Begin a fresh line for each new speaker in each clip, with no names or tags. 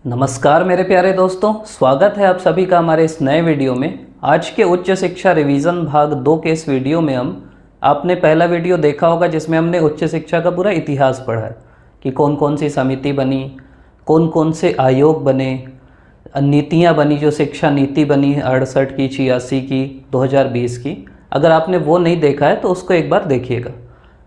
नमस्कार मेरे प्यारे दोस्तों, स्वागत है आप सभी का हमारे इस नए वीडियो में। आज के उच्च शिक्षा रिवीजन भाग 2 के इस वीडियो में आपने पहला वीडियो देखा होगा जिसमें हमने उच्च शिक्षा का पूरा इतिहास पढ़ा है कि कौन कौन सी समिति बनी, कौन कौन से आयोग बने, नीतियाँ बनी, जो शिक्षा नीति बनी 68 की, 86 की, 2020 की। अगर आपने वो नहीं देखा है तो उसको एक बार देखिएगा।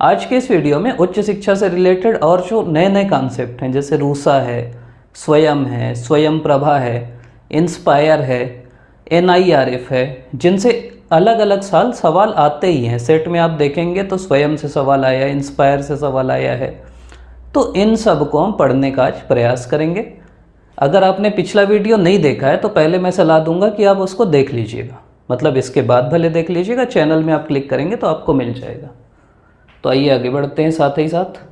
आज के इस वीडियो में उच्च शिक्षा से रिलेटेड और जो नए नए कॉन्सेप्ट हैं, जैसे रूसा है, स्वयं प्रभा है, इंस्पायर है, NIRF है, जिनसे अलग अलग साल सवाल आते ही हैं। सेट में आप देखेंगे तो स्वयं से सवाल आया है, इंस्पायर से सवाल आया है। तो इन सब को हम पढ़ने का आज प्रयास करेंगे। अगर आपने पिछला वीडियो नहीं देखा है तो पहले मैं सलाह दूंगा कि आप उसको देख लीजिएगा, मतलब इसके बाद भले देख लीजिएगा, चैनल में आप क्लिक करेंगे तो आपको मिल जाएगा। तो आइए आगे बढ़ते हैं साथ ही साथ।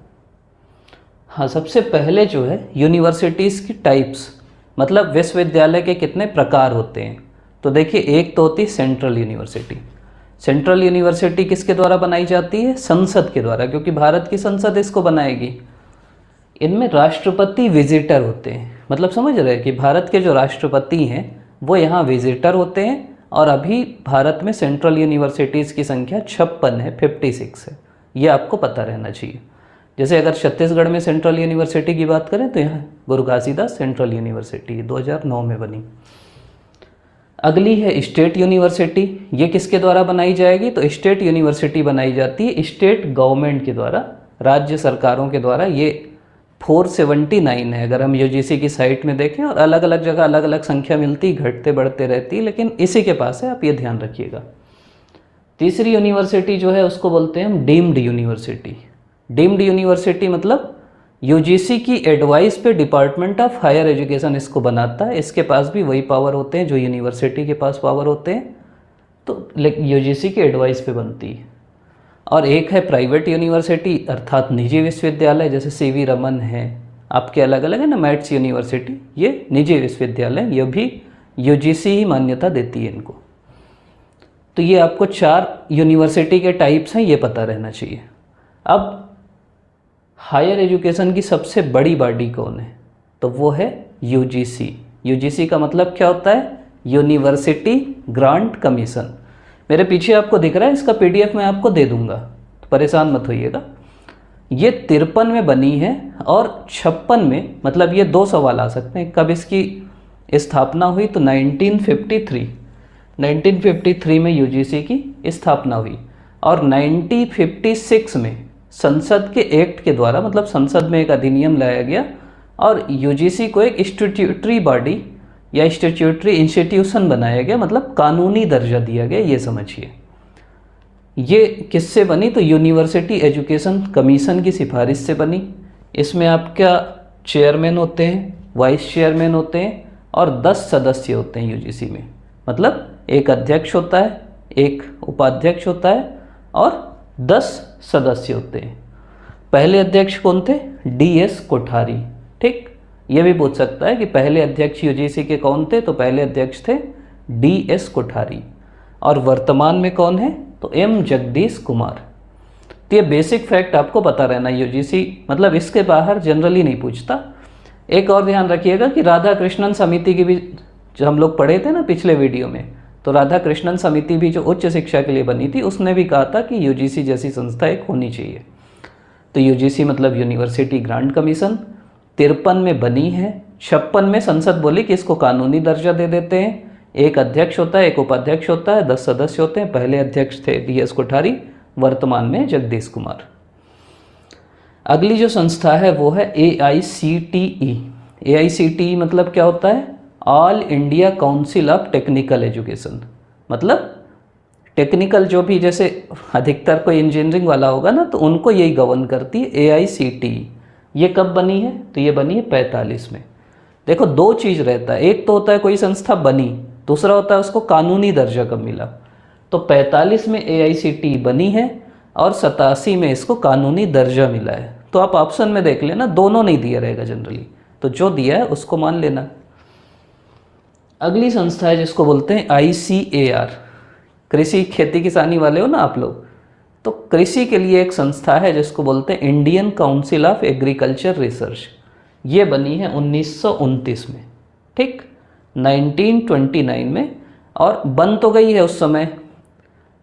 हाँ, सबसे पहले जो है यूनिवर्सिटीज़ की टाइप्स, मतलब विश्वविद्यालय के कितने प्रकार होते हैं। तो देखिए, एक तो होती है सेंट्रल यूनिवर्सिटी। सेंट्रल यूनिवर्सिटी किसके द्वारा बनाई जाती है? संसद के द्वारा, क्योंकि भारत की संसद इसको बनाएगी। इनमें राष्ट्रपति विजिटर होते हैं, मतलब समझ रहे हैं कि भारत के जो राष्ट्रपति हैं वो यहाँ विजिटर होते हैं। और अभी भारत में सेंट्रल यूनिवर्सिटीज़ की संख्या 56 है, 56 है। ये आपको पता रहना चाहिए। जैसे अगर छत्तीसगढ़ में सेंट्रल यूनिवर्सिटी की बात करें तो यहाँ गुरु घासीदास सेंट्रल यूनिवर्सिटी 2009 में बनी। अगली है स्टेट यूनिवर्सिटी। ये किसके द्वारा बनाई जाएगी? तो स्टेट यूनिवर्सिटी बनाई जाती है स्टेट गवर्नमेंट के द्वारा, राज्य सरकारों के द्वारा। ये 479 है अगर हम UGC की साइट में देखें, और अलग अलग जगह अलग अलग संख्या मिलती, घटते बढ़ते रहती, लेकिन इसी के पास है, आप ये ध्यान रखिएगा। तीसरी यूनिवर्सिटी जो है उसको बोलते हैं हम डीम्ड यूनिवर्सिटी। डीम्ड यूनिवर्सिटी मतलब UGC की एडवाइस पे डिपार्टमेंट ऑफ हायर एजुकेशन इसको बनाता है। इसके पास भी वही पावर होते हैं जो यूनिवर्सिटी के पास पावर होते हैं, तो UGC की एडवाइस पे बनती है। और एक है प्राइवेट यूनिवर्सिटी, अर्थात निजी विश्वविद्यालय, जैसे CV रमन है, आपके अलग अलग है ना, मैट्स यूनिवर्सिटी, ये निजी विश्वविद्यालय, ये भी UGC ही मान्यता देती है इनको। तो ये आपको 4 यूनिवर्सिटी के टाइप्स हैं, ये पता रहना चाहिए। अब हायर एजुकेशन की सबसे बड़ी बॉडी कौन है? तो वो है UGC। UGC का मतलब क्या होता है? University grant commission. मेरे पीछे आपको दिख रहा है, इसका PDF मैं आपको दे दूंगा, तो परेशान मत होइएगा। ये 53 में बनी है और 56 में, मतलब ये 2 सवाल आ सकते हैं। कब इसकी स्थापना हुई? तो 1953 में UGC की स्थापना हुई। और 1956 में संसद के एक्ट के द्वारा, मतलब संसद में एक अधिनियम लाया गया और UGC को एक स्टैट्यूटरी बॉडी या स्टैट्यूटरी इंस्टीट्यूशन बनाया गया, मतलब कानूनी दर्जा दिया गया, ये समझिए। ये किससे बनी? तो यूनिवर्सिटी एजुकेशन कमीशन की सिफारिश से बनी। इसमें आपका चेयरमैन होते हैं, वाइस चेयरमैन होते हैं और 10 सदस्य होते हैं UGC में। मतलब एक अध्यक्ष होता है, एक उपाध्यक्ष होता है और 10 सदस्य होते हैं। पहले अध्यक्ष कौन थे? DS कोठारी। ठीक, ये भी पूछ सकता है कि पहले अध्यक्ष UGC के कौन थे? तो पहले अध्यक्ष थे DS कोठारी। और वर्तमान में कौन है? तो M जगदीश कुमार। तो ये बेसिक फैक्ट आपको पता रहना। UGC मतलब इसके बाहर जनरली नहीं पूछता। एक और ध्यान रखिएगा कि राधा कृष्णन समिति की भी, जो हम लोग पढ़े थे ना पिछले वीडियो में, तो राधा कृष्णन समिति भी जो उच्च शिक्षा के लिए बनी थी, उसने भी कहा था कि UGC जैसी संस्था एक होनी चाहिए। तो UGC मतलब यूनिवर्सिटी ग्रांट कमीशन 53 में बनी है। 56 में संसद बोली कि इसको कानूनी दर्जा दे देते हैं। एक अध्यक्ष होता है, एक उपाध्यक्ष होता है, 10 सदस्य होते हैं। पहले अध्यक्ष थे DS कोठारी, वर्तमान में जगदीश कुमार। अगली जो संस्था है वो है AICTE। AICTE मतलब क्या होता है? All India council of technical education. मतलब टेक्निकल जो भी, जैसे अधिकतर कोई इंजीनियरिंग वाला होगा ना, तो उनको यही गवर्न करती है AICTE। ये कब बनी है? तो ये बनी है 45 में। देखो, 2 चीज़ रहता है, एक तो होता है कोई संस्था बनी, दूसरा होता है उसको कानूनी दर्जा कब मिला। तो 45 में AICTE बनी है और 87 में इसको कानूनी दर्जा मिला है। तो आप ऑप्शन में देख लेना, दोनों नहीं दिया रहेगा जनरली, तो जो दिया है उसको मान लेना। अगली संस्था है जिसको बोलते हैं ICAR। कृषि खेती किसानी वाले हो ना आप लोग, तो कृषि के लिए एक संस्था है जिसको बोलते हैं Indian council of agriculture research. ये बनी है 1929 में, ठीक, 1929 में। और बन तो गई है उस समय,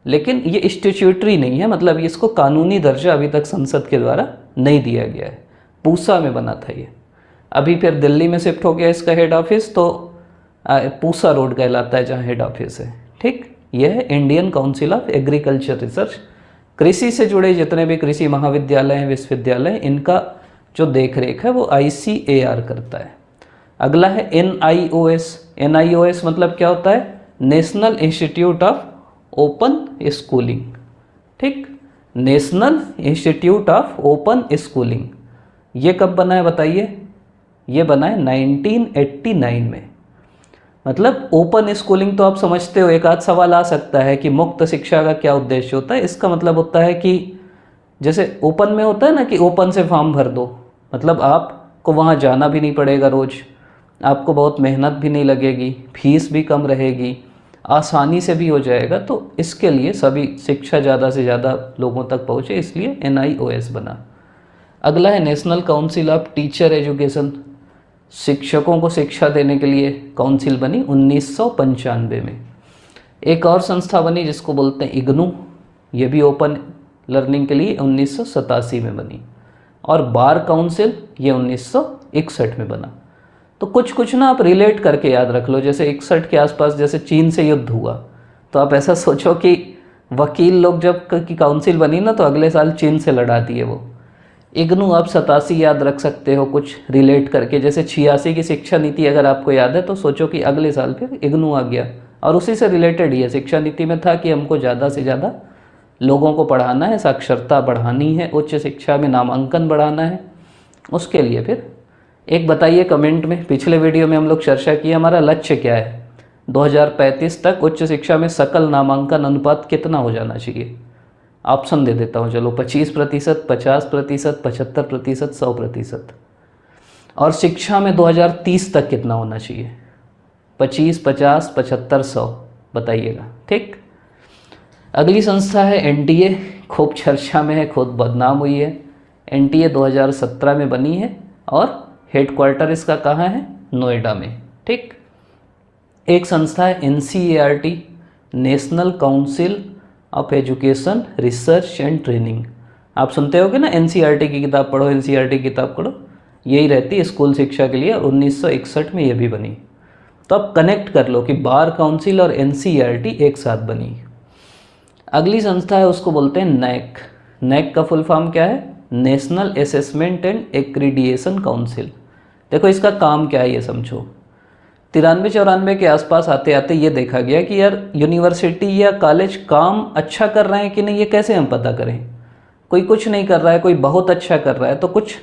लेकिन ये स्टैट्यूटरी नहीं है, मतलब इसको कानूनी दर्जा अभी तक संसद के द्वारा नहीं दिया गया है। पूसा में बना था ये, अभी फिर दिल्ली में शिफ्ट हो गया इसका हेड ऑफिस, तो पूसा रोड कहलाता है जहाँ हेड ऑफिस है, ठीक। यह है Indian council of agriculture research. कृषि से जुड़े जितने भी कृषि महाविद्यालय हैं, विश्वविद्यालय, इनका जो देख रेख है वो ICAR करता है। अगला है NIOS। NIOS मतलब क्या होता है? National Institute of Open Schooling, ठीक, National Institute of Open Schooling. ये कब बना है बताइए? ये बना है 1989 में। मतलब ओपन स्कूलिंग तो आप समझते हो। एक आध सवाल आ सकता है कि मुक्त शिक्षा का क्या उद्देश्य होता है। इसका मतलब होता है कि जैसे ओपन में होता है ना कि ओपन से फॉर्म भर दो, मतलब आपको वहाँ जाना भी नहीं पड़ेगा रोज़, आपको बहुत मेहनत भी नहीं लगेगी, फीस भी कम रहेगी, आसानी से भी हो जाएगा। तो इसके लिए सभी शिक्षा ज़्यादा से ज़्यादा लोगों तक पहुँचे, इसलिए NIOS बना। अगला है national council of teacher education. शिक्षकों को शिक्षा देने के लिए काउंसिल बनी 1995 में। एक और संस्था बनी जिसको बोलते हैं इग्नू, ये भी ओपन लर्निंग के लिए 1987 में बनी। और बार काउंसिल ये 1961 में बना। तो कुछ कुछ ना आप रिलेट करके याद रख लो। जैसे 61 के आसपास जैसे चीन से युद्ध हुआ, तो आप ऐसा सोचो कि वकील लोग जब की काउंसिल बनी ना, तो अगले साल चीन से लड़ा दिए वो। इग्नू आप 87 याद रख सकते हो कुछ रिलेट करके। जैसे 86 की शिक्षा नीति अगर आपको याद है, तो सोचो कि अगले साल फिर इग्नू आ गया, और उसी से रिलेटेड ही है। शिक्षा नीति में था कि हमको ज़्यादा से ज़्यादा लोगों को पढ़ाना है, साक्षरता बढ़ानी है, उच्च शिक्षा में नामांकन बढ़ाना है। उसके लिए फिर एक बताइए कमेंट में। पिछले वीडियो में हम लोग चर्चा किए हमारा लक्ष्य क्या है, 2035 तक उच्च शिक्षा में सकल नामांकन अनुपात कितना हो जाना चाहिए। ऑप्शन दे देता हूँ, चलो 25%, 50%, 75%, 100%। और शिक्षा में 2030 तक कितना होना चाहिए? 25, 50, 75, 100 बताइएगा, ठीक। अगली संस्था है NTA, खूब चर्चा में है, खुद बदनाम हुई है। NTA 2017 में बनी है और हेडक्वार्टर इसका कहाँ है? नोएडा में, ठीक। एक संस्था है NCERT, national council of education research and training. आप सुनते होगे ना NCERT की किताब पढ़ो, NCERT की किताब पढ़ो, यही रहती है स्कूल शिक्षा के लिए। 1961 में ये भी बनी। तो आप कनेक्ट कर लो कि बार काउंसिल और NCERT एक साथ बनी। अगली संस्था है उसको बोलते हैं NAAC। NAAC का फुल फॉर्म क्या है? National assessment and accreditation council. देखो इसका काम क्या है ये समझो। 93-94 के आसपास आते आते ये देखा गया कि यार यूनिवर्सिटी या कॉलेज काम अच्छा कर रहे हैं कि नहीं, ये कैसे हम पता करें। कोई कुछ नहीं कर रहा है, कोई बहुत अच्छा कर रहा है, तो कुछ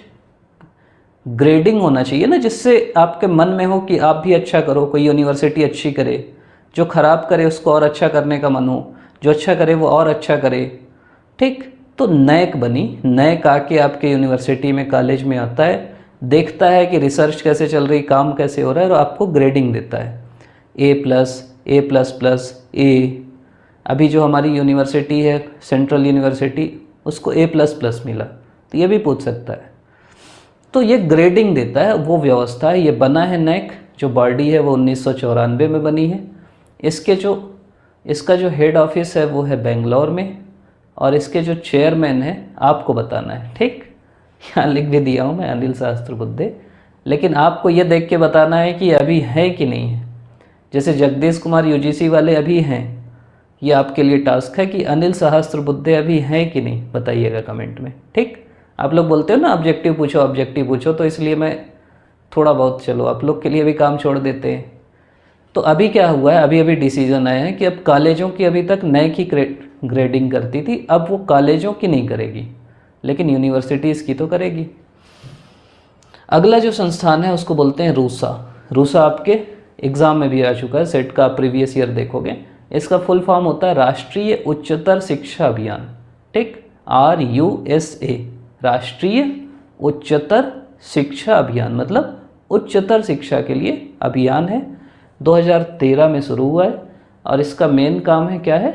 ग्रेडिंग होना चाहिए ना, जिससे आपके मन में हो कि आप भी अच्छा करो, कोई यूनिवर्सिटी अच्छी करे, जो ख़राब करे उसको और अच्छा करने का मन हो, जो अच्छा करे वो और अच्छा करे, ठीक। तो NAAC बनी। NAAC आके आपके यूनिवर्सिटी में, कॉलेज में आता है, देखता है कि रिसर्च कैसे चल रही, काम कैसे हो रहा है, और आपको ग्रेडिंग देता है A+, A++, A। अभी जो हमारी यूनिवर्सिटी है सेंट्रल यूनिवर्सिटी, उसको A++ मिला, तो ये भी पूछ सकता है। तो ये ग्रेडिंग देता है, वो व्यवस्था है। ये बना है NAAC, जो बॉडी है वो 1994 में बनी है। इसका जो हेड ऑफिस है वो है बेंगलोर में, और इसके जो चेयरमैन है आपको बताना है, ठीक। यहाँ लिख भी दिया हूँ मैं, अनिल सहस्त्रबुद्धे, लेकिन आपको ये देख के बताना है कि अभी है कि नहीं है। जैसे जगदीश कुमार UGC वाले अभी हैं, ये आपके लिए टास्क है कि अनिल सहस्त्रबुद्धे अभी हैं कि नहीं, बताइएगा कमेंट में, ठीक। आप लोग बोलते हो ना ऑब्जेक्टिव पूछो, ऑब्जेक्टिव पूछो, तो इसलिए मैं थोड़ा बहुत, चलो आप लोग के लिए भी काम छोड़ देते हैं। तो अभी क्या हुआ है, अभी डिसीजन आया है कि अब कॉलेजों की, अभी तक NAAC की ग्रेडिंग करती थी, अब वो कॉलेजों की नहीं करेगी, लेकिन यूनिवर्सिटीज़ की तो करेगी। अगला जो संस्थान है उसको बोलते हैं रूसा। रूसा आपके एग्ज़ाम में भी आ चुका है, सेट का प्रीवियस ईयर देखोगे। इसका फुल फॉर्म होता है राष्ट्रीय उच्चतर शिक्षा अभियान, ठीक, RUSA, राष्ट्रीय उच्चतर शिक्षा अभियान, मतलब उच्चतर शिक्षा के लिए अभियान है। 2013 में शुरू हुआ है, और इसका मेन काम है क्या है?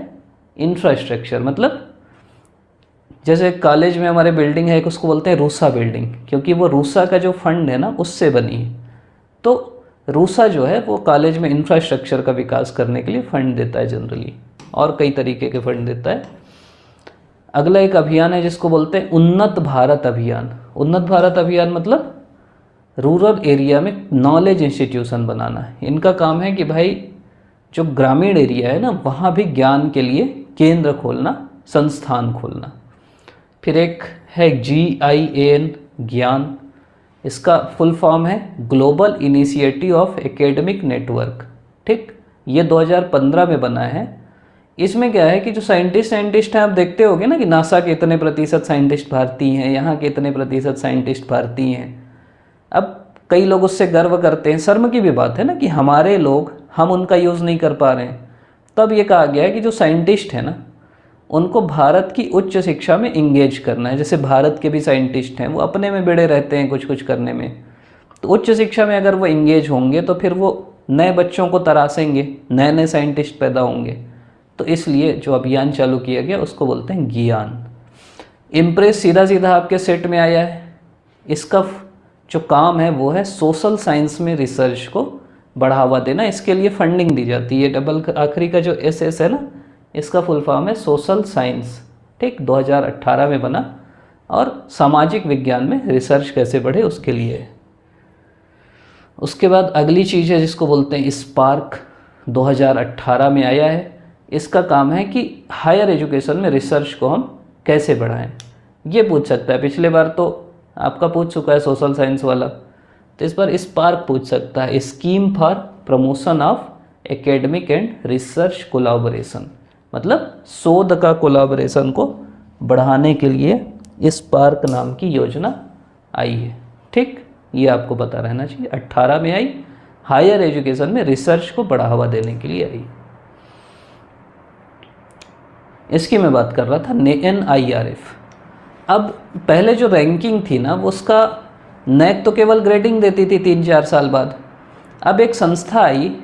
इंफ्रास्ट्रक्चर, मतलब जैसे कॉलेज में हमारे बिल्डिंग है एक, उसको बोलते हैं रूसा बिल्डिंग, क्योंकि वो रूसा का जो फंड है ना उससे बनी है। तो रूसा जो है वो कॉलेज में इंफ्रास्ट्रक्चर का विकास करने के लिए फंड देता है जनरली, और कई तरीके के फंड देता है। अगला एक अभियान है जिसको बोलते हैं उन्नत भारत अभियान। उन्नत भारत अभियान मतलब रूरल एरिया में नॉलेज इंस्टीट्यूशन बनाना है। इनका काम है कि भाई जो ग्रामीण एरिया है ना वहाँ भी ज्ञान के लिए केंद्र खोलना, संस्थान खोलना। फिर एक है GIAN, ज्ञान। इसका फुल फॉर्म है global initiative of academic network. ठीक, ये 2015 में बना है। इसमें क्या है कि जो साइंटिस्ट हैं, आप देखते होगे ना कि नासा के इतने प्रतिशत साइंटिस्ट भारतीय हैं, यहाँ के इतने प्रतिशत साइंटिस्ट भारतीय हैं। अब कई लोग उससे गर्व करते हैं, शर्म की भी बात है ना कि हमारे लोग, हम उनका यूज़ नहीं कर पा रहे हैं। तब ये कहा गया है कि जो साइंटिस्ट है ना उनको भारत की उच्च शिक्षा में इंगेज करना है। जैसे भारत के भी साइंटिस्ट हैं, वो अपने में बिड़े रहते हैं कुछ कुछ करने में, तो उच्च शिक्षा में अगर वो इंगेज होंगे तो फिर वो नए बच्चों को तरासेंगे, नए नए साइंटिस्ट पैदा होंगे। तो इसलिए जो अभियान चालू किया गया उसको बोलते हैं ज्ञान। इम्प्रेस सीधा सीधा आपके सेट में आया है। इसका जो काम है वो है सोशल साइंस में रिसर्च को बढ़ावा देना। इसके लिए फंडिंग दी जाती है। डबल आखिरी का जो SS है ना, इसका फुल फॉर्म है सोशल साइंस। ठीक, 2018 में बना, और सामाजिक विज्ञान में रिसर्च कैसे बढ़े उसके लिए है। उसके बाद अगली चीज़ है जिसको बोलते हैं स्पार्क, 2018 में आया है। इसका काम है कि हायर एजुकेशन में रिसर्च को हम कैसे बढ़ाएं। ये पूछ सकता है, पिछले बार तो आपका पूछ चुका है सोशल साइंस वाला, तो इस बार स्पार्क पूछ सकता है, scheme for promotion of academic and research collaboration. मतलब शोध का कोलाबोरेशन को बढ़ाने के लिए स्पार्क नाम की योजना आई है। ठीक, ये आपको पता रहना चाहिए। 18 में आई, हायर एजुकेशन में रिसर्च को बढ़ावा देने के लिए आई। इसकी मैं बात कर रहा था NIRF। अब पहले जो रैंकिंग थी ना वो उसका NAAC तो केवल ग्रेडिंग देती थी 3-4 साल बाद। अब एक संस्था आई,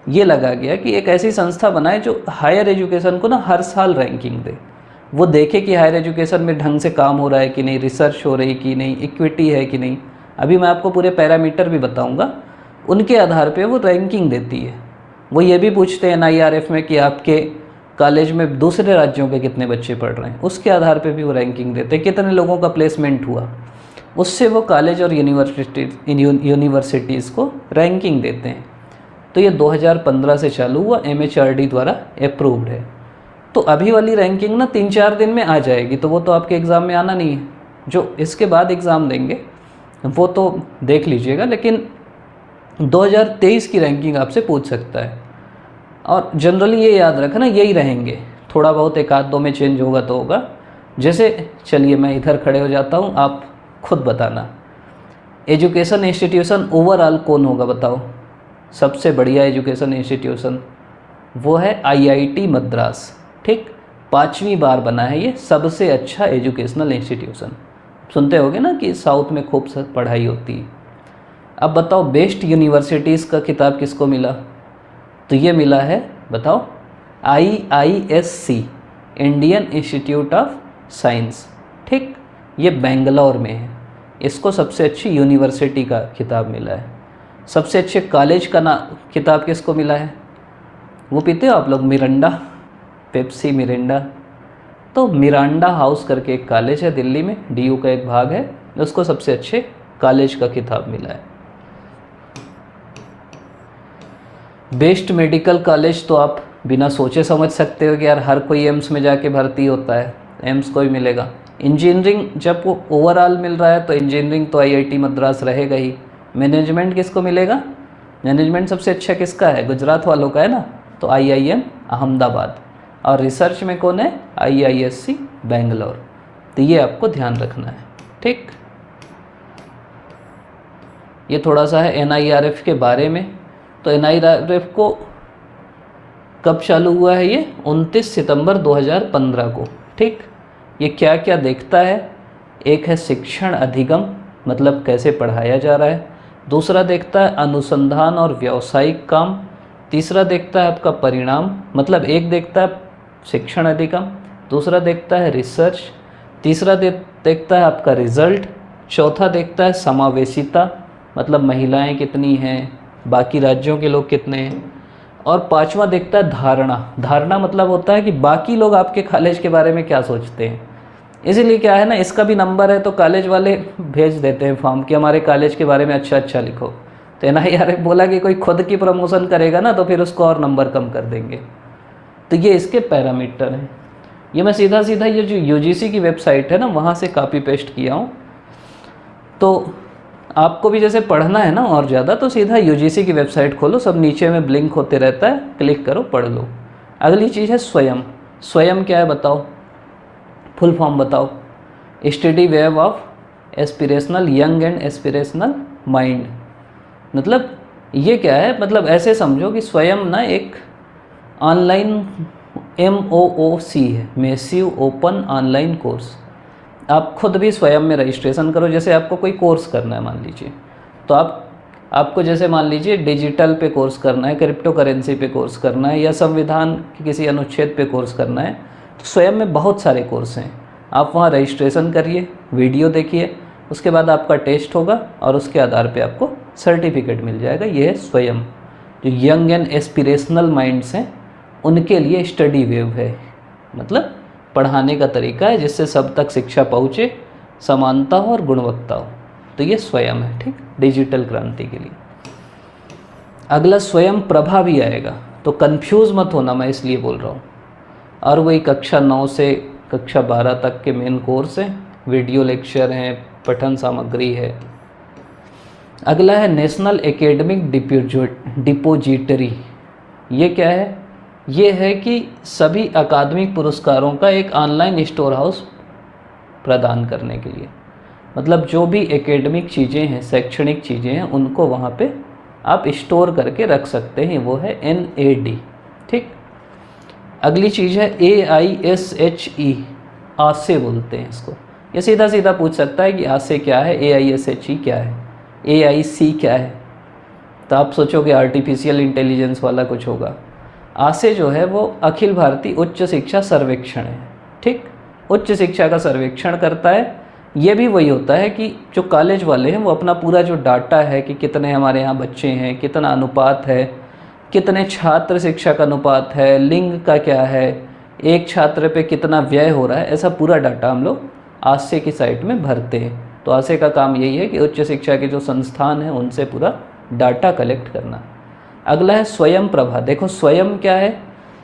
ये लगा गया कि एक ऐसी संस्था बनाए जो हायर एजुकेशन को ना हर साल रैंकिंग दे। वो देखे कि हायर एजुकेशन में ढंग से काम हो रहा है कि नहीं, रिसर्च हो रही कि नहीं, इक्विटी है कि नहीं। अभी मैं आपको पूरे पैरामीटर भी बताऊंगा, उनके आधार पे वो रैंकिंग देती है। वो ये भी पूछते हैं NIRF में कि आपके कॉलेज में दूसरे राज्यों के कितने बच्चे पढ़ रहे हैं, उसके आधार पे भी वो रैंकिंग देते हैं, कितने लोगों का प्लेसमेंट हुआ, उससे वो कॉलेज और यूनिवर्सिटीज़ को रैंकिंग देते हैं। तो ये 2015 से चालू हुआ, MHRD द्वारा अप्रूव्ड है। तो अभी वाली रैंकिंग ना 3-4 दिन में आ जाएगी, तो वो तो आपके एग्ज़ाम में आना नहीं है। जो इसके बाद एग्ज़ाम देंगे वो तो देख लीजिएगा, लेकिन 2023 की रैंकिंग आपसे पूछ सकता है। और जनरली ये याद रखना, यही रहेंगे, थोड़ा बहुत एक आध दो में चेंज होगा तो होगा। जैसे चलिए मैं इधर खड़े हो जाता हूँ, आप खुद बताना, एजुकेशन इंस्टीट्यूशन ओवरऑल कौन होगा बताओ? सबसे बढ़िया एजुकेशन इंस्टीट्यूशन वो है IIT मद्रास। ठीक, 5वीं बार बना है ये सबसे अच्छा एजुकेशनल इंस्टीट्यूशन। सुनते होगे ना कि साउथ में खूब पढ़ाई होती है। अब बताओ बेस्ट यूनिवर्सिटीज़ का खिताब किसको मिला? तो ये मिला है, बताओ, IISC, Indian institute of science. ठीक, ये बेंगलोर में है। इसको सबसे अच्छी यूनिवर्सिटी का खिताब मिला है। सबसे अच्छे कॉलेज का खिताब किसको मिला है? वो पीते हो आप लोग मिरांडा, पेप्सी मिरांडा? तो मिरांडा हाउस करके एक कॉलेज है दिल्ली में, DU का एक भाग है, उसको सबसे अच्छे कॉलेज का खिताब मिला है। बेस्ट मेडिकल कॉलेज तो आप बिना सोचे समझ सकते हो कि यार हर कोई एम्स में जाके भर्ती होता है, एम्स को ही मिलेगा। इंजीनियरिंग जब वो ओवरऑल मिल रहा है तो इंजीनियरिंग तो IIT मद्रास रहेगा ही। मैनेजमेंट किसको मिलेगा? मैनेजमेंट सबसे अच्छा किसका है? गुजरात वालों का है ना, तो IIM अहमदाबाद। और रिसर्च में कौन है? IISC बेंगलोर। तो ये आपको ध्यान रखना है। ठीक, ये थोड़ा सा है NIRF के बारे में। तो NIRF को कब चालू हुआ है? ये 29 सितंबर 2015 को। ठीक, ये क्या क्या देखता है? एक है शिक्षण अधिगम, मतलब कैसे पढ़ाया जा रहा है। दूसरा देखता है अनुसंधान और व्यावसायिक काम। तीसरा देखता है आपका परिणाम, मतलब एक देखता है शिक्षण अधिगम, दूसरा देखता है रिसर्च, तीसरा देखता है आपका रिज़ल्ट, चौथा देखता है समावेशिता, मतलब महिलाएं कितनी हैं, बाकी राज्यों के लोग कितने हैं, और पांचवा देखता है धारणा। धारणा मतलब होता है कि बाकी लोग आपके कॉलेज के बारे में क्या सोचते हैं। इसीलिए क्या है ना, इसका भी नंबर है तो कॉलेज वाले भेज देते हैं फॉर्म कि हमारे कॉलेज के बारे में अच्छा अच्छा लिखो। तो NIRF बोला कि कोई खुद की प्रमोशन करेगा ना तो फिर उसको और नंबर कम कर देंगे। तो ये इसके पैरामीटर हैं। ये मैं सीधा सीधा ये जो UGC की वेबसाइट है ना वहाँ से कॉपी पेस्ट किया हूँ। तो आपको भी जैसे पढ़ना है ना और ज़्यादा तो सीधा UGC की वेबसाइट खोलो, सब नीचे में ब्लिंक होते रहता है, क्लिक करो पढ़ लो। अगली चीज़ है स्वयं। स्वयं क्या है बताओ, फुल फॉर्म बताओ। Study wave of aspirational young and aspirational mind. मतलब ये क्या है, मतलब ऐसे समझो कि स्वयं ना एक ऑनलाइन MOOC है, मैसिव ओपन ऑनलाइन कोर्स। आप खुद भी स्वयं में रजिस्ट्रेशन करो। जैसे आपको कोई कोर्स करना है मान लीजिए, तो आपको जैसे मान लीजिए डिजिटल पे कोर्स करना है, क्रिप्टो करेंसी पे कोर्स करना है, या संविधान के किसी अनुच्छेद पे कोर्स करना है, तो स्वयं में बहुत सारे कोर्स हैं। आप वहाँ रजिस्ट्रेशन करिए, वीडियो देखिए, उसके बाद आपका टेस्ट होगा और उसके आधार पे आपको सर्टिफिकेट मिल जाएगा। ये है स्वयं। जो यंग एंड एस्पिरेशनल माइंड्स हैं उनके लिए स्टडी वेव है, मतलब पढ़ाने का तरीका है जिससे सब तक शिक्षा पहुँचे, समानता हो और गुणवत्ता हो। तो ये स्वयं है, ठीक, डिजिटल क्रांति के लिए। अगला स्वयं प्रभा भी आएगा, तो कंफ्यूज मत होना, मैं इसलिए बोल रहा हूँ। और वही कक्षा 9 से कक्षा 12 तक के मेन कोर्स हैं, वीडियो लेक्चर हैं, पठन सामग्री है। अगला है नेशनल एकेडमिक डिपोजिटरी। ये क्या है, ये है कि सभी अकादमिक पुरस्कारों का एक ऑनलाइन स्टोर हाउस प्रदान करने के लिए, मतलब जो भी एकेडमिक चीज़ें हैं, शैक्षणिक चीज़ें हैं, उनको वहाँ पे आप स्टोर करके रख सकते हैं। वो है NAD, ठीक। अगली चीज़ है AISHE, आसे बोलते हैं इसको। ये सीधा सीधा पूछ सकता है कि आसे क्या है, AISHE क्या है, AIC क्या है। तो आप सोचोगे आर्टिफिशियल इंटेलिजेंस वाला कुछ होगा। आसे जो है वो अखिल भारतीय उच्च शिक्षा सर्वेक्षण है, ठीक। उच्च शिक्षा का सर्वेक्षण करता है। ये भी वही होता है कि जो कॉलेज वाले हैं वो अपना पूरा जो डाटा है कि कितने हमारे यहाँ बच्चे हैं, कितना अनुपात है, कितने छात्र शिक्षक अनुपात है, लिंग का क्या है, एक छात्र पे कितना व्यय हो रहा है, ऐसा पूरा डाटा हम लोग आसे की साइट में भरते हैं। तो आसे का काम यही है कि उच्च शिक्षा के जो संस्थान हैं उनसे पूरा डाटा कलेक्ट करना। अगला है स्वयं प्रभा। देखो स्वयं क्या है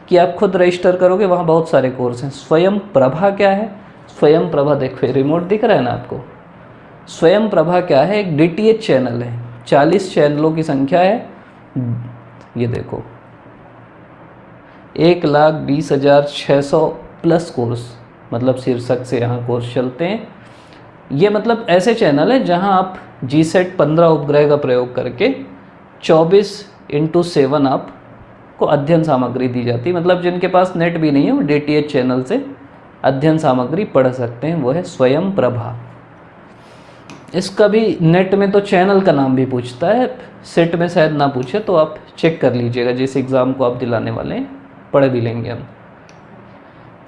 कि आप खुद रजिस्टर करोगे, वहाँ बहुत सारे कोर्स हैं। स्वयं प्रभा क्या है, स्वयं प्रभा देखो रिमोट दिख रहा है ना आपको। स्वयं प्रभा क्या है, एक DTH चैनल है, 40 चैनलों की संख्या है। ये देखो 1,20,600 प्लस कोर्स, मतलब शीर्षक से यहाँ कोर्स चलते हैं। ये मतलब ऐसे चैनल है जहाँ आप GSET 15 उपग्रह का प्रयोग करके 24/7 आपको अध्ययन सामग्री दी जाती है। मतलब जिनके पास नेट भी नहीं है वो DTH चैनल से अध्ययन सामग्री पढ़ सकते हैं। वो है स्वयं प्रभा। इसका भी नेट में तो चैनल का नाम भी पूछता है, सेट में शायद ना पूछे, तो आप चेक कर लीजिएगा जिस एग्ज़ाम को आप दिलाने वाले हैं, पढ़ भी लेंगे हम।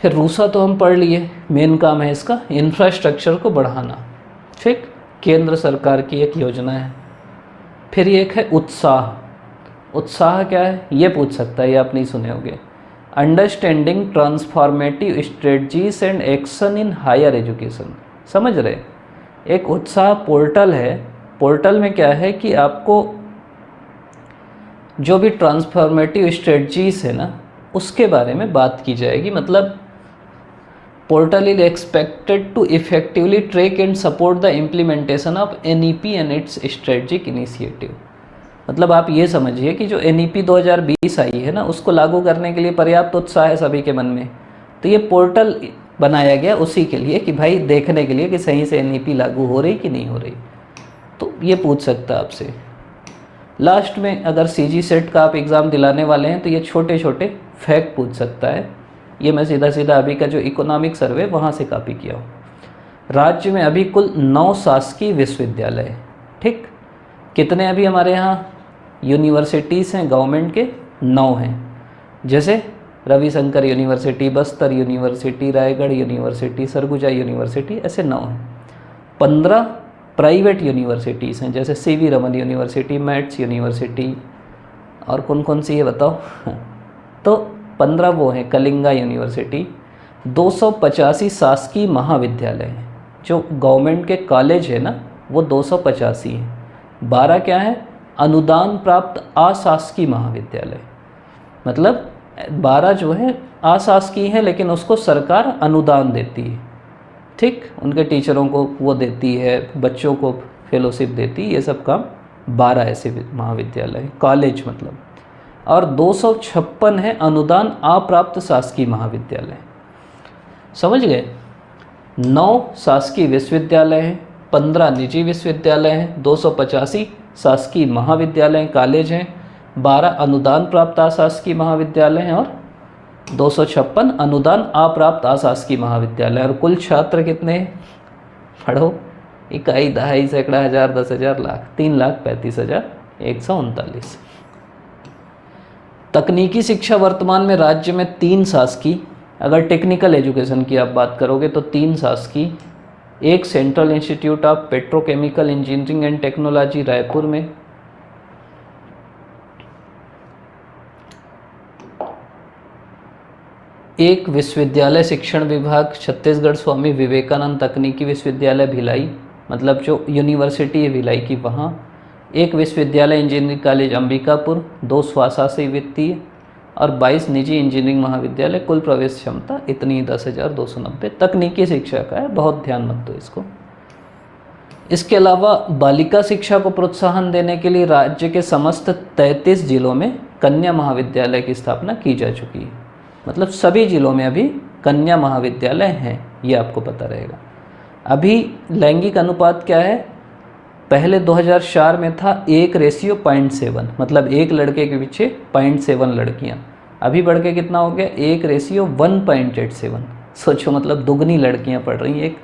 फिर रूसा तो हम पढ़ लिए, मेन काम है इसका इंफ्रास्ट्रक्चर को बढ़ाना, ठीक, केंद्र सरकार की एक योजना है। फिर ये एक है उत्साह। उत्साह क्या है ये पूछ सकता है, ये आप नहीं सुने होंगे। Understanding transformative strategies and action in higher education, समझ रहे। एक उत्साह पोर्टल है। पोर्टल में क्या है कि आपको जो भी ट्रांसफॉर्मेटिव स्ट्रेटजीज है ना उसके बारे में बात की जाएगी। मतलब portal is expected to effectively track and support the implementation of NEP and its strategic initiative. मतलब आप ये समझिए कि जो NEP 2020 आई है ना उसको लागू करने के लिए पर्याप्त उत्साह है सभी के मन में। तो ये पोर्टल बनाया गया उसी के लिए कि भाई देखने के लिए कि सही से NEP लागू हो रही कि नहीं हो रही। तो ये पूछ सकता है आपसे। लास्ट में अगर CG सेट का आप एग्ज़ाम दिलाने वाले हैं तो ये छोटे छोटे फैक्ट पूछ सकता है। ये मैं सीधा सीधा अभी का जो इकोनॉमिक सर्वे वहाँ से कॉपी किया हूँ। राज्य में अभी कुल 9 शासकीय विश्वविद्यालय है, ठीक। कितने अभी हमारे यहाँ यूनिवर्सिटीज़ हैं गवर्नमेंट के? 9 हैं। जैसे Ravishankar university, Bastar university, Raigarh university, Surguja university, ऐसे 9 हैं। 15 प्राइवेट यूनिवर्सिटीज़ हैं, जैसे CV Raman university, mats university, और कौन कौन सी है बताओ तो 15 वो हैं, कलिंगा यूनिवर्सिटी। 285 शासकीय महाविद्यालय हैं, जो गवर्नमेंट के कॉलेज है ना वो 285 हैं। 12 क्या है, अनुदान प्राप्त अशासकीय महाविद्यालय, मतलब 12 जो है अशासकीय है लेकिन उसको सरकार अनुदान देती है, ठीक, उनके टीचरों को वो देती है, बच्चों को फेलोशिप देती है, ये सब काम 12 ऐसे महाविद्यालय कॉलेज मतलब। और 256 है अनुदान अप्राप्त शासकीय महाविद्यालय, समझ गए। 9 शासकीय विश्वविद्यालय हैं, 15 निजी विश्वविद्यालय हैं, 285 शासकीय महाविद्यालय कॉलेज हैं, 12 अनुदान प्राप्त अशासकीय महाविद्यालय हैं और 256 अनुदान अप्राप्त अशासकीय महाविद्यालय। और कुल छात्र कितने हैं, पढ़ो, इकाई, दहाई, सैकड़ा, हज़ार, 10,000, लाख, 3,35,139। तकनीकी शिक्षा वर्तमान में राज्य में 3 शासकीय, अगर टेक्निकल एजुकेशन की आप बात करोगे तो 3 शासकीय, एक central institute of petrochemical engineering and technology Raipur में, एक विश्वविद्यालय शिक्षण विभाग छत्तीसगढ़ स्वामी विवेकानंद तकनीकी विश्वविद्यालय भिलाई, मतलब जो यूनिवर्सिटी है भिलाई की वहाँ, एक विश्वविद्यालय इंजीनियरिंग कॉलेज अंबिकापुर, 2 स्वशासी वित्तीय और 22 निजी इंजीनियरिंग महाविद्यालय। कुल प्रवेश क्षमता इतनी 10,290 तकनीकी शिक्षा का है, बहुत ध्यान मत दो इसको। इसके अलावा बालिका शिक्षा को प्रोत्साहन देने के लिए राज्य के समस्त 33 जिलों में कन्या महाविद्यालय की स्थापना की जा चुकी है, मतलब सभी जिलों में अभी कन्या महाविद्यालय हैं, ये आपको पता रहेगा। अभी लैंगिक अनुपात क्या है, पहले 2004 में था 1:0.7, मतलब एक लड़के के पीछे 0.7 लड़कियां, अभी बढ़ के कितना हो गया 1:1.87। सोचो, मतलब दुगनी लड़कियां पढ़ रही हैं, एक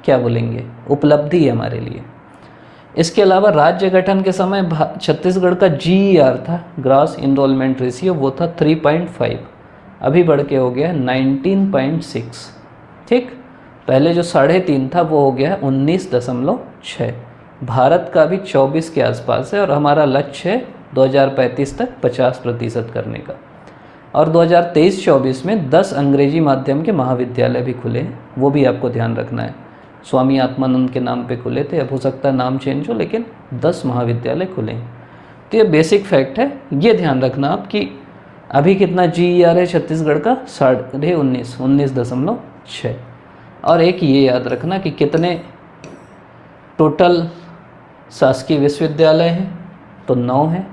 क्या बोलेंगे उपलब्धि है हमारे लिए। इसके अलावा राज्य गठन के समय छत्तीसगढ़ का GER था, ग्रॉस इनरोलमेंट रेशियो, वो था 3.5, अभी बढ़ के हो गया 19.6, ठीक। पहले जो 3.5 था वो हो गया 19.6। भारत का भी 24 के आसपास है और हमारा लक्ष्य है 2035 तक 50% करने का। और 2023-24 में 10 अंग्रेजी माध्यम के महाविद्यालय भी खुले हैं, वो भी आपको ध्यान रखना है। स्वामी आत्मानंद के नाम पे खुले थे, अब हो सकता है नाम चेंज हो, लेकिन 10 महाविद्यालय खुले हैं। तो ये बेसिक फैक्ट है, ये ध्यान रखना आप कि अभी कितना GER है छत्तीसगढ़ का 19.6। और एक ये याद रखना कि कितने टोटल शासकीय विश्वविद्यालय हैं तो 9 हैं,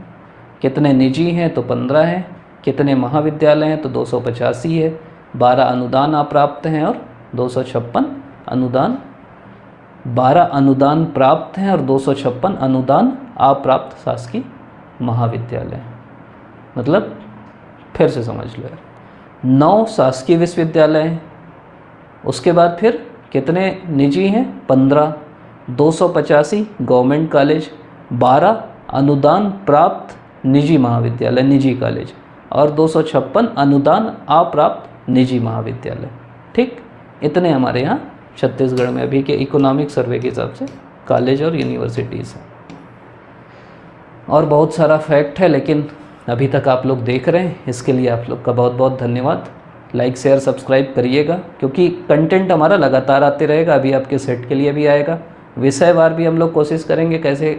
कितने निजी हैं तो 15 हैं, कितने महाविद्यालय हैं तो 285 है, 12 अनुदान अप्राप्त हैं और 256 अनुदान, 12 अनुदान प्राप्त हैं और 256 अनुदान अप्राप्त शासकीय महाविद्यालय। मतलब फिर से समझ लो, 9 शासकीय विश्वविद्यालय हैं, उसके बाद फिर कितने निजी हैं 15, 285 गवर्नमेंट कॉलेज, 12 अनुदान प्राप्त निजी महाविद्यालय निजी कॉलेज और 256 अनुदान अप्राप्त निजी महाविद्यालय, ठीक। इतने हमारे यहाँ छत्तीसगढ़ में अभी के इकोनॉमिक सर्वे के हिसाब से कॉलेज और यूनिवर्सिटीज़ हैं। और बहुत सारा फैक्ट है, लेकिन अभी तक आप लोग देख रहे हैं, इसके लिए आप लोग का बहुत बहुत धन्यवाद। लाइक शेयर सब्सक्राइब करिएगा, क्योंकि कंटेंट हमारा लगातार आते रहेगा। अभी आपके सेट के लिए भी आएगा, विषयवार भी हम लोग कोशिश करेंगे कैसे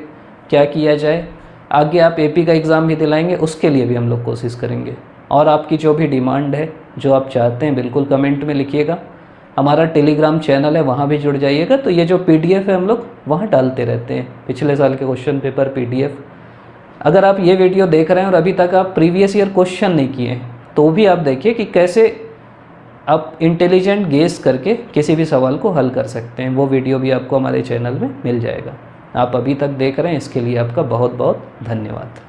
क्या किया जाए। आगे आप AP का एग्ज़ाम भी दिलाएंगे, उसके लिए भी हम लोग कोशिश करेंगे। और आपकी जो भी डिमांड है, जो आप चाहते हैं, बिल्कुल कमेंट में लिखिएगा। हमारा टेलीग्राम चैनल है, वहाँ भी जुड़ जाइएगा। तो ये जो PDF है हम लोग वहाँ डालते रहते हैं, पिछले साल के क्वेश्चन पेपर PDF। अगर आप ये वीडियो देख रहे हैं और अभी तक आप प्रीवियस ईयर क्वेश्चन नहीं किए हैं, तो भी आप देखिए कि कैसे आप इंटेलिजेंट गेस करके किसी भी सवाल को हल कर सकते हैं। वो वीडियो भी आपको हमारे चैनल में मिल जाएगा। आप अभी तक देख रहे हैं, इसके लिए आपका बहुत बहुत धन्यवाद।